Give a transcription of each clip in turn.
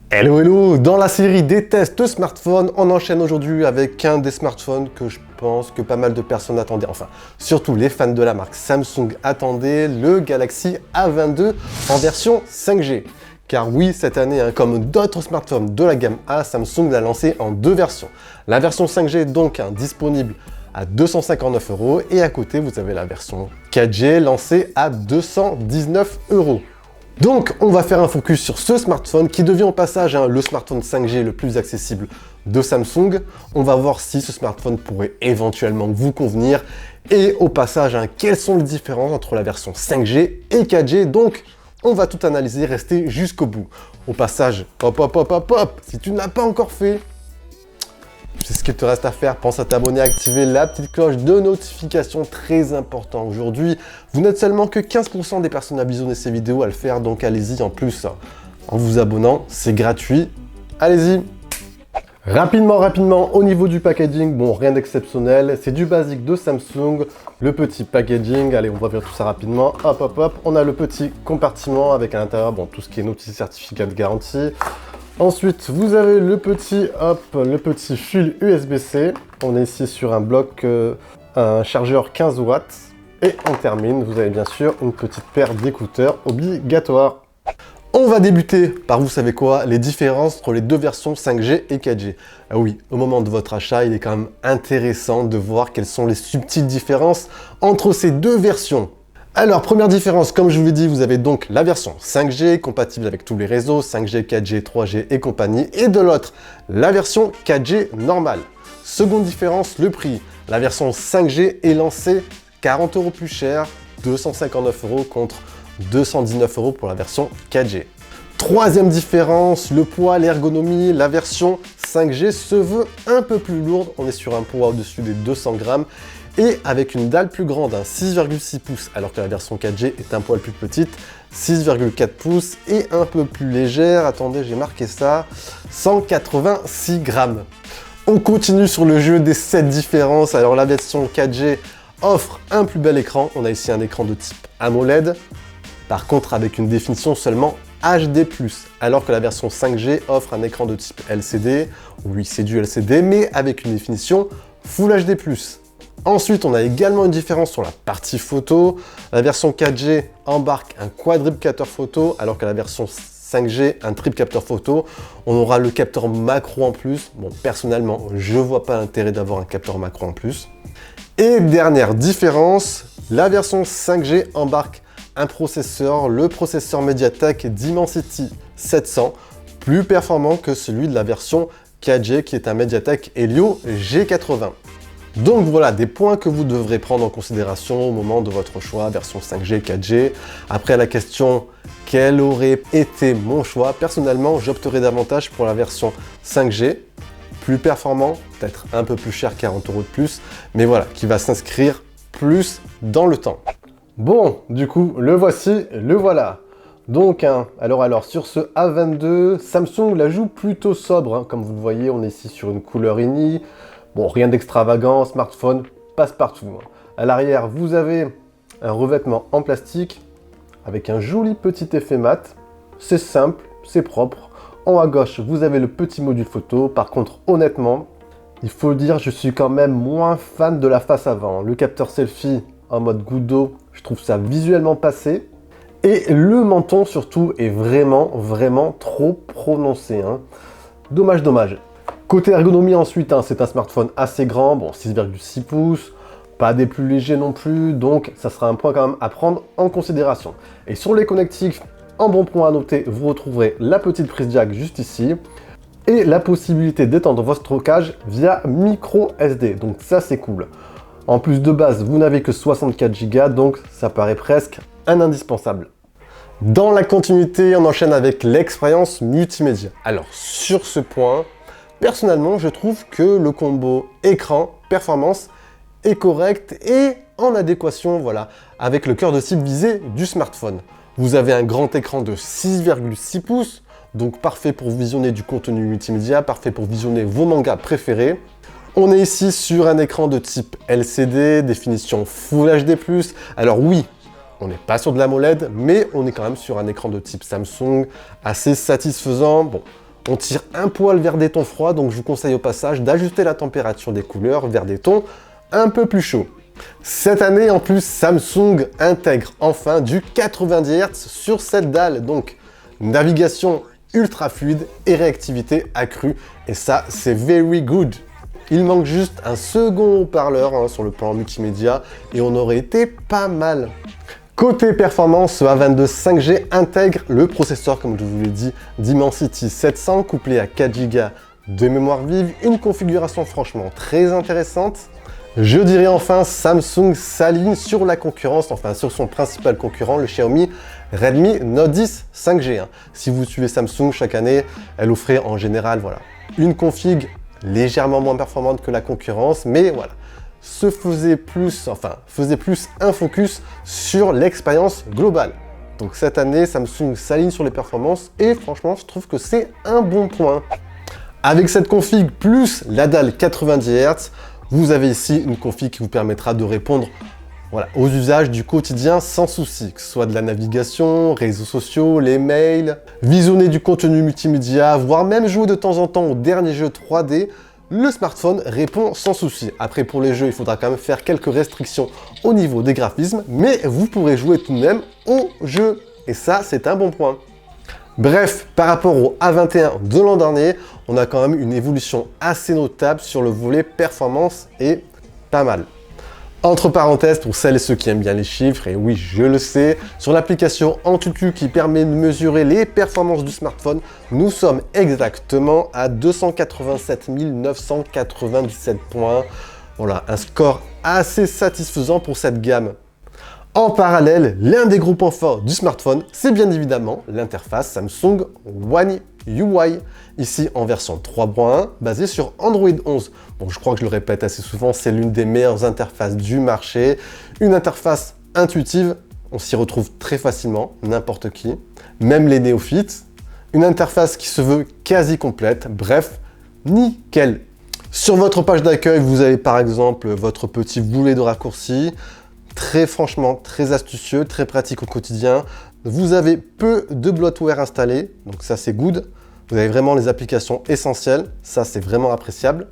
Hello hello, dans la série des tests smartphones, on enchaîne aujourd'hui avec un des smartphones que je pense que pas mal de personnes attendaient, enfin surtout les fans de la marque Samsung attendaient, le Galaxy A22 en version 5G. Car oui, cette année, comme d'autres smartphones de la gamme A, Samsung l'a lancé en deux versions. La version 5G est donc disponible à 259 € et à côté vous avez la version 4G lancée à 219 €. Donc, on va faire un focus sur ce smartphone qui devient au passage le smartphone 5G le plus accessible de Samsung. On va voir si ce smartphone pourrait éventuellement vous convenir. Et au passage, quelles sont les différences entre la version 5G et 4G. Donc, on va tout analyser, rester jusqu'au bout. Au passage, hop, si tu ne l'as pas encore fait, c'est ce qu'il te reste à faire. Pense à t'abonner, à activer la petite cloche de notification, très important. Aujourd'hui, vous n'êtes seulement que 15% des personnes à visionner ces vidéos à le faire, donc allez-y en plus. En vous abonnant, c'est gratuit. Allez-y. Rapidement, au niveau du packaging, bon, rien d'exceptionnel. C'est du basique de Samsung. Le petit packaging, allez, on va voir tout ça rapidement. Hop. On a le petit compartiment avec à l'intérieur, bon, tout ce qui est notice certificat de garantie. Ensuite, vous avez le petit fil USB-C. On est ici sur un bloc, un chargeur 15 watts. Et on termine, vous avez bien sûr une petite paire d'écouteurs obligatoire. On va débuter par, vous savez quoi, les différences entre les deux versions 5G et 4G. Ah oui, au moment de votre achat, il est quand même intéressant de voir quelles sont les subtiles différences entre ces deux versions. Alors, première différence, comme je vous l'ai dit, vous avez donc la version 5G, compatible avec tous les réseaux, 5G, 4G, 3G et compagnie, et de l'autre, la version 4G normale. Seconde différence, le prix. La version 5G est lancée 40 € plus cher, 259 € contre 219 € pour la version 4G. Troisième différence, le poids, l'ergonomie. La version 5G se veut un peu plus lourde, on est sur un poids au-dessus des 200 grammes, et avec une dalle plus grande, 6,6 pouces, alors que la version 4G est un poil plus petite, 6,4 pouces, et un peu plus légère, attendez, j'ai marqué ça, 186 grammes. On continue sur le jeu des 7 différences. Alors la version 4G offre un plus bel écran, on a ici un écran de type AMOLED, par contre avec une définition seulement HD+, alors que la version 5G offre un écran de type LCD, oui c'est du LCD, mais avec une définition Full HD+. Ensuite, on a également une différence sur la partie photo. La version 4G embarque un quadruple capteur photo, alors que la version 5G, un triple capteur photo. On aura le capteur macro en plus. Bon, personnellement, je vois pas l'intérêt d'avoir un capteur macro en plus. Et dernière différence, la version 5G embarque un processeur, le processeur MediaTek Dimensity 700, plus performant que celui de la version 4G qui est un MediaTek Helio G80. Donc voilà, des points que vous devrez prendre en considération au moment de votre choix, version 5G, 4G. Après la question, quel aurait été mon choix? Personnellement, j'opterais davantage pour la version 5G, plus performant, peut-être un peu plus cher, 40 € de plus, mais voilà, qui va s'inscrire plus dans le temps. Bon, du coup, le voici, le voilà. Donc, alors, sur ce A22, Samsung la joue plutôt sobre, comme vous le voyez, on est ici sur une couleur ini. Bon, rien d'extravagant, smartphone passe partout. À l'arrière, vous avez un revêtement en plastique avec un joli petit effet mat. C'est simple, c'est propre. En haut à gauche, vous avez le petit module photo. Par contre, honnêtement, il faut le dire, je suis quand même moins fan de la face avant. Le capteur selfie en mode goutte d'eau, je trouve ça visuellement passé. Et le menton surtout est vraiment trop prononcé. Dommage. Côté ergonomie ensuite, c'est un smartphone assez grand, bon 6,6 pouces, pas des plus légers non plus, donc ça sera un point quand même à prendre en considération. Et sur les connectiques, en bon point à noter, vous retrouverez la petite prise jack juste ici, et la possibilité d'étendre votre stockage via micro SD, donc ça c'est cool. En plus de base, vous n'avez que 64 Go, donc ça paraît presque un indispensable. Dans la continuité, on enchaîne avec l'expérience multimédia. Alors sur ce point, personnellement, je trouve que le combo écran-performance est correct et en adéquation avec le cœur de cible visé du smartphone. Vous avez un grand écran de 6,6 pouces, donc parfait pour visionner du contenu multimédia, parfait pour visionner vos mangas préférés. On est ici sur un écran de type LCD, définition Full HD+. Alors oui, on n'est pas sur de l'AMOLED, mais on est quand même sur un écran de type Samsung assez satisfaisant. Bon, On tire un poil vers des tons froids, donc je vous conseille au passage d'ajuster la température des couleurs vers des tons un peu plus chauds. Cette année, en plus, Samsung intègre enfin du 90 Hz sur cette dalle, donc navigation ultra fluide et réactivité accrue, et ça, c'est very good. Il manque juste un second haut-parleur sur le plan multimédia, et on aurait été pas mal. Côté performance, ce A22 5G intègre le processeur, comme je vous l'ai dit, Dimensity 700, couplé à 4 Go de mémoire vive, une configuration franchement très intéressante. Je dirais enfin, Samsung s'aligne sur la concurrence, enfin sur son principal concurrent, le Xiaomi Redmi Note 10 5G. Si vous suivez Samsung, chaque année, elle offrait en général une config légèrement moins performante que la concurrence, mais voilà, faisait plus un focus sur l'expérience globale. Donc cette année, Samsung s'aligne sur les performances et franchement, je trouve que c'est un bon point. Avec cette config plus la dalle 90 Hz, vous avez ici une config qui vous permettra de répondre aux usages du quotidien sans souci, que ce soit de la navigation, réseaux sociaux, les mails, visionner du contenu multimédia, voire même jouer de temps en temps aux derniers jeux 3D, le smartphone répond sans souci. Après, pour les jeux, il faudra quand même faire quelques restrictions au niveau des graphismes, mais vous pourrez jouer tout de même aux jeux. Et ça, c'est un bon point. Bref, par rapport au A21 de l'an dernier, on a quand même une évolution assez notable sur le volet performance et pas mal. Entre parenthèses, pour celles et ceux qui aiment bien les chiffres, et oui, je le sais, sur l'application Antutu qui permet de mesurer les performances du smartphone, nous sommes exactement à 287 997 points. Voilà, un score assez satisfaisant pour cette gamme. En parallèle, l'un des gros points forts du smartphone, c'est bien évidemment l'interface Samsung One UI, ici en version 3.1, basée sur Android 11. Bon, je crois que je le répète assez souvent, c'est l'une des meilleures interfaces du marché. Une interface intuitive, on s'y retrouve très facilement, n'importe qui, même les néophytes. Une interface qui se veut quasi complète, bref, nickel. Sur votre page d'accueil, vous avez par exemple votre petit boulet de raccourci, franchement, très astucieux, très pratique au quotidien. Vous avez peu de bloatware installé, donc ça c'est good. Vous avez vraiment les applications essentielles, ça c'est vraiment appréciable.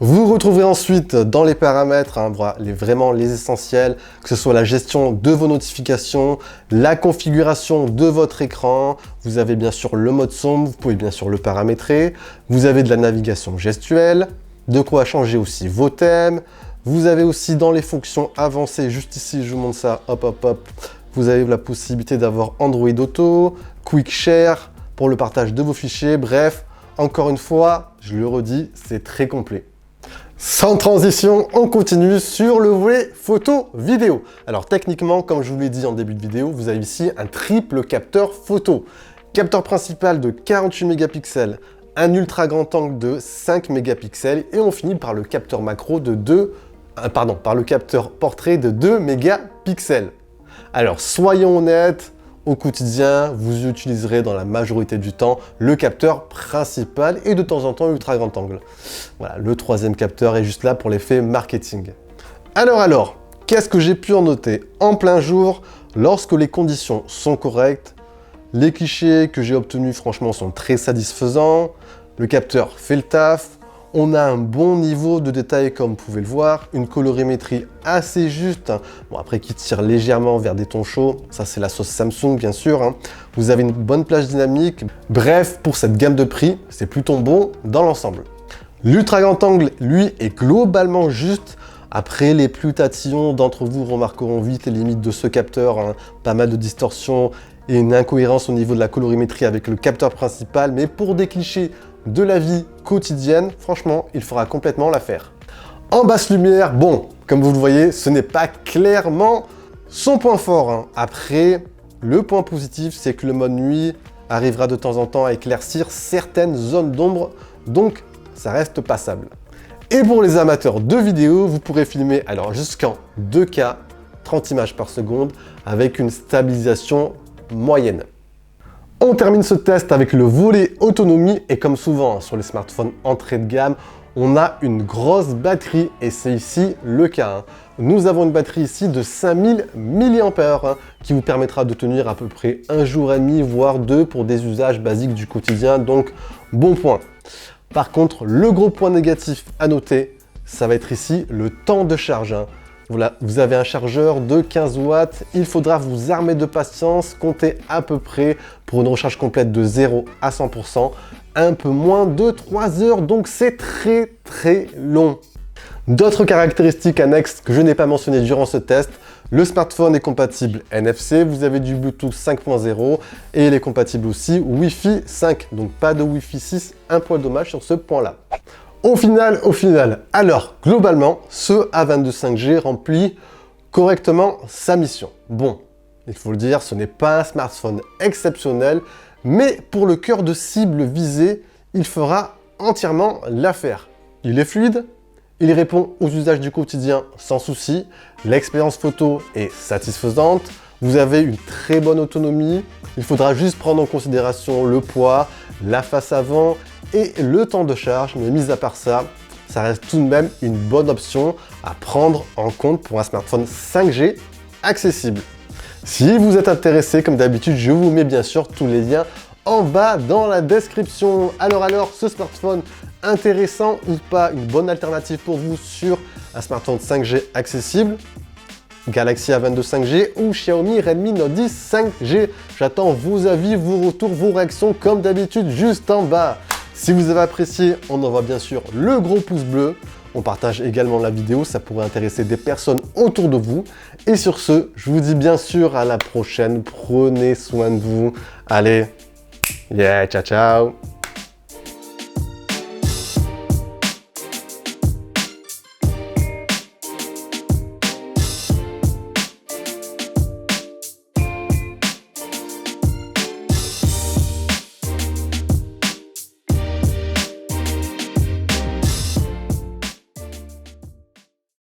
Vous retrouverez ensuite dans les paramètres, vraiment les essentiels, que ce soit la gestion de vos notifications, la configuration de votre écran. Vous avez bien sûr le mode sombre, vous pouvez bien sûr le paramétrer. Vous avez de la navigation gestuelle, de quoi changer aussi vos thèmes. Vous avez aussi dans les fonctions avancées, juste ici, je vous montre ça, hop, hop, hop. Vous avez la possibilité d'avoir Android Auto, Quick Share pour le partage de vos fichiers. Bref, encore une fois, je le redis, c'est très complet. Sans transition, on continue sur le volet photo-vidéo. Alors techniquement, comme je vous l'ai dit en début de vidéo, vous avez ici un triple capteur photo. Capteur principal de 48 mégapixels, un ultra grand angle de 5 mégapixels et on finit par le capteur macro de par le capteur portrait de 2 mégapixels. Alors soyons honnêtes, au quotidien, vous utiliserez dans la majorité du temps le capteur principal et de temps en temps ultra grand angle. Voilà, le troisième capteur est juste là pour l'effet marketing. Alors, qu'est-ce que j'ai pu en noter en plein jour lorsque les conditions sont correctes? Les clichés que j'ai obtenus franchement sont très satisfaisants. Le capteur fait le taf. On a un bon niveau de détail comme vous pouvez le voir, une colorimétrie assez juste, bon après qui tire légèrement vers des tons chauds, ça c'est la sauce Samsung bien sûr, Vous avez une bonne plage dynamique, bref pour cette gamme de prix, c'est plutôt bon dans l'ensemble. L'ultra grand angle lui est globalement juste, après les plus tatillons d'entre vous remarqueront vite les limites de ce capteur, pas mal de distorsion et une incohérence au niveau de la colorimétrie avec le capteur principal, mais pour des clichés de la vie quotidienne, franchement, il fera complètement l'affaire. En basse lumière, bon, comme vous le voyez, ce n'est pas clairement son point fort. Après, le point positif, c'est que le mode nuit arrivera de temps en temps à éclaircir certaines zones d'ombre, donc ça reste passable. Et pour les amateurs de vidéo, vous pourrez filmer alors jusqu'en 2K, 30 images par seconde, avec une stabilisation moyenne. On termine ce test avec le volet autonomie et comme souvent sur les smartphones entrée de gamme, on a une grosse batterie et c'est ici le cas. Hein. Nous avons une batterie ici de 5000 mAh qui vous permettra de tenir à peu près 1 jour et demi, voire 2 pour des usages basiques du quotidien, donc bon point. Par contre, le gros point négatif à noter, ça va être ici le temps de charge. Hein. Voilà, vous avez un chargeur de 15 watts, il faudra vous armer de patience, compter à peu près pour une recharge complète de 0 à 100%, un peu moins de 3 heures, donc c'est très long. D'autres caractéristiques annexes que je n'ai pas mentionnées durant ce test, le smartphone est compatible NFC, vous avez du Bluetooth 5.0 et il est compatible aussi Wi-Fi 5, donc pas de Wi-Fi 6, un poil dommage sur ce point-là. Au final, alors globalement, ce A22 5G remplit correctement sa mission. Bon, il faut le dire, ce n'est pas un smartphone exceptionnel, mais pour le cœur de cible visé, il fera entièrement l'affaire. Il est fluide, il répond aux usages du quotidien sans souci, l'expérience photo est satisfaisante, vous avez une très bonne autonomie, il faudra juste prendre en considération le poids, la face avant et le temps de charge, mais mis à part ça, ça reste tout de même une bonne option à prendre en compte pour un smartphone 5G accessible. Si vous êtes intéressé, comme d'habitude, je vous mets bien sûr tous les liens en bas dans la description. Alors, ce smartphone intéressant ou pas, une bonne alternative pour vous sur un smartphone 5G accessible, Galaxy A22 5G ou Xiaomi Redmi Note 10 5G. J'attends vos avis, vos retours, vos réactions comme d'habitude juste en bas. Si vous avez apprécié, on envoie bien sûr le gros pouce bleu. On partage également la vidéo, ça pourrait intéresser des personnes autour de vous. Et sur ce, je vous dis bien sûr à la prochaine. Prenez soin de vous. Allez, yeah, ciao ciao.